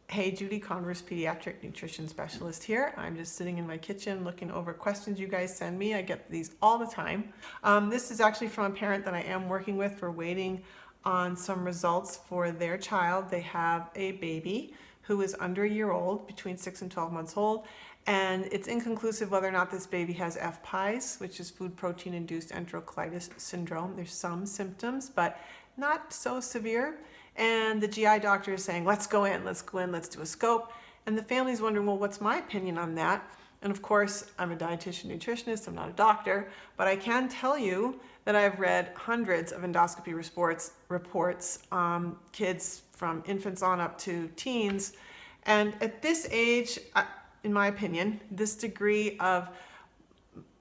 Hey, Judy Converse, pediatric nutrition specialist here. I'm just sitting in my kitchen looking over questions you guys send me. I get these all the time. This is actually from a parent that I am working with for waiting on some results for their child. They have a baby who is under a year old, between 6 and 12 months old, and it's inconclusive whether or not this baby has FPIES, which is food protein induced enterocolitis syndrome. There's some symptoms, but not so severe. And the GI doctor is saying, let's go in, let's do a scope. And the family's wondering, well, what's my opinion on that? And of course, I'm a dietitian nutritionist, I'm not a doctor, but I can tell you that I've read hundreds of endoscopy reports, kids from infants on up to teens. And at this age, in my opinion, this degree of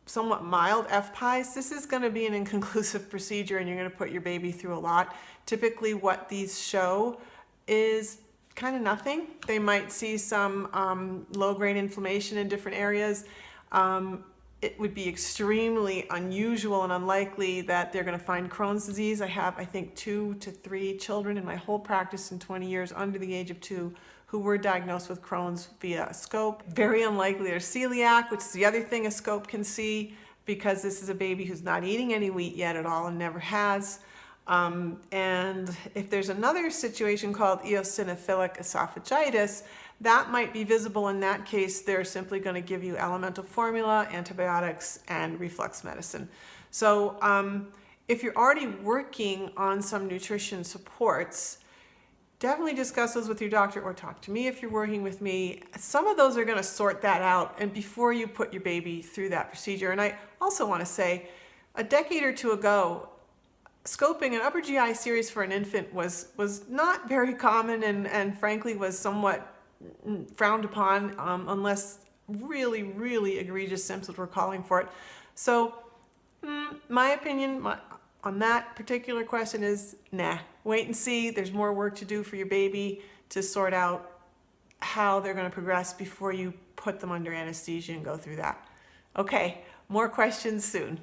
somewhat mild FPIES, this is going to be an inconclusive procedure and you're going to put your baby through a lot. Typically what these show is kind of nothing. They might see some low-grade inflammation in different areas. It would be extremely unusual and unlikely that they're going to find Crohn's disease. I have, I think, 2 to 3 children in my whole practice in 20 years under the age of 2 who were diagnosed with Crohn's via a scope. Very unlikely they're celiac, which is the other thing a scope can see, because this is a baby who's not eating any wheat yet at all and never has. And if there's another situation called eosinophilic esophagitis, that might be visible. In that case, they're simply going to give you elemental formula, antibiotics, and reflux medicine. So if you're already working on some nutrition supports, definitely discuss those with your doctor or talk to me if you're working with me. Some of those are going to sort that out and before you put your baby through that procedure. And I also want to say, a decade or two ago, scoping an upper GI series for an infant was not very common and frankly was somewhat frowned upon unless really, really egregious symptoms were calling for it. So my opinion on that particular question is, nah, wait and see. There's more work to do for your baby to sort out how they're going to progress before you put them under anesthesia and go through that. Okay, more questions soon.